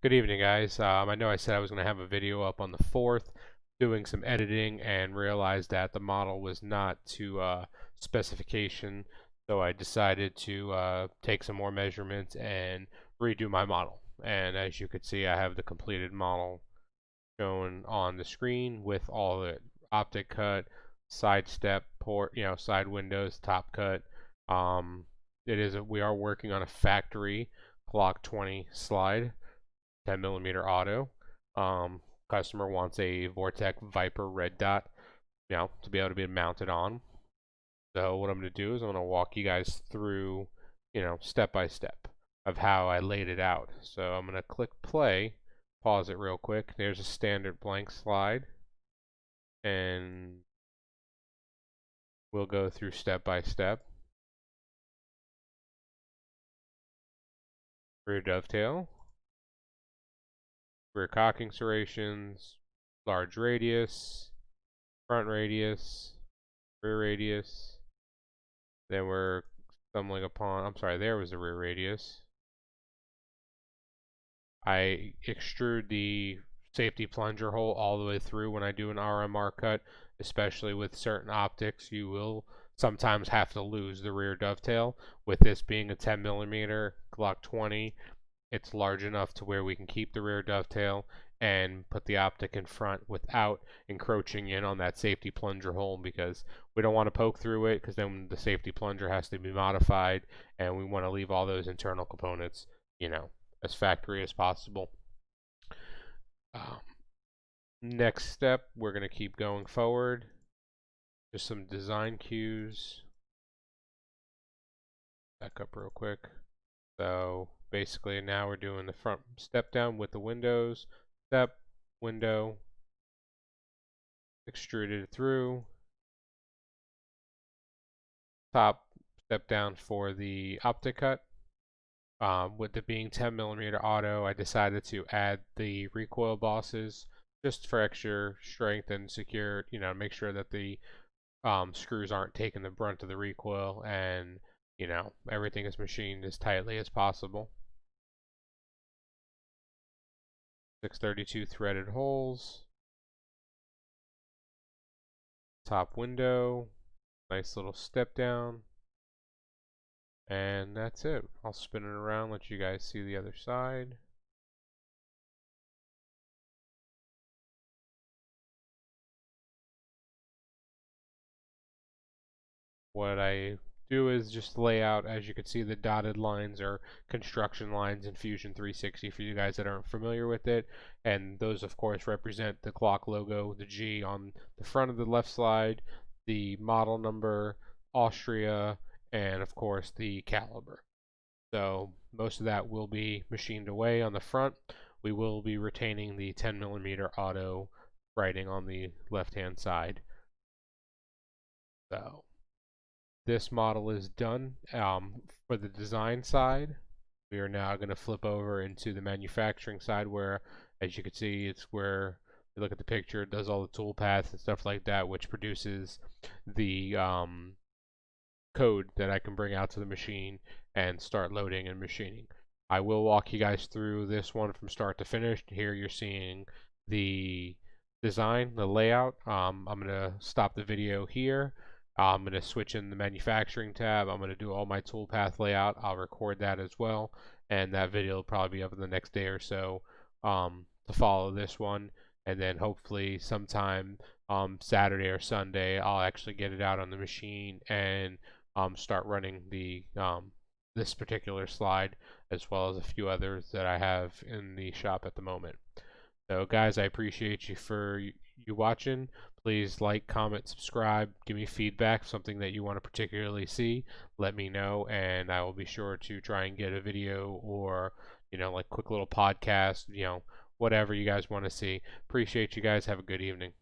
Good evening, guys. I know I said I was going to have a video up on the 4th, doing some editing, and realized that the model was not to specification, so I decided to take some more measurements and redo my model. And as you can see, I have the completed model shown on the screen with all the optic cut, side step port, side windows, top cut. We are working on a factory Glock 20 slide. 10mm auto. Customer wants a Vortex Viper Red Dot, to be able to be mounted on. So what I'm going to do is I'm going to walk you guys through, step by step of how I laid it out. So I'm going to click play, pause it real quick. There's a standard blank slide, and we'll go through step by step. Rear dovetail, rear cocking serrations, large radius, front radius, rear radius. Then we're stumbling upon, I'm sorry, there was the rear radius. I extrude the safety plunger hole all the way through when I do an RMR cut, especially with certain optics. You will sometimes have to lose the rear dovetail. With this being a 10mm Glock 20, it's large enough to where we can keep the rear dovetail and put the optic in front without encroaching in on that safety plunger hole, because we don't want to poke through it, because then the safety plunger has to be modified, and we want to leave all those internal components, as factory as possible. Next step, we're going to keep going forward. Just some design cues. Back up real quick. So basically now we're doing the front step down with the windows, step, window, extruded through, top step down for the optic cut. With it being 10mm auto, I decided to add the recoil bosses just for extra strength and secure, make sure that the screws aren't taking the brunt of the recoil, and everything is machined as tightly as possible. 632 threaded holes. Top window. Nice little step down. And that's it. I'll spin it around, let you guys see the other side. What I do is just lay out, as you can see, the dotted lines are construction lines in Fusion 360 for you guys that aren't familiar with it, and those of course represent the Glock logo, the G on the front of the left slide, the model number, Austria, and of course the caliber. So most of that will be machined away on the front. We will be retaining the 10mm auto writing on the left hand side. So this model is done. For the design side, we are now going to flip over into the manufacturing side, where, as you can see, it's where you look at the picture, it does all the tool paths and stuff like that, which produces the code that I can bring out to the machine and start loading and machining. I will walk you guys through this one from start to finish. Here you're seeing the design, the layout. I'm going to stop the video here. I'm going to switch in the manufacturing tab. I'm going to do all my toolpath layout. I'll record that as well, and that video will probably be up in the next day or so to follow this one. And then hopefully sometime Saturday or Sunday, I'll actually get it out on the machine and start running the this particular slide, as well as a few others that I have in the shop at the moment. So guys, I appreciate you for you watching. Please like, comment, subscribe, give me feedback, something that you want to particularly see, let me know, and I will be sure to try and get a video or, like quick little podcast, whatever you guys want to see. Appreciate you guys. Have a good evening.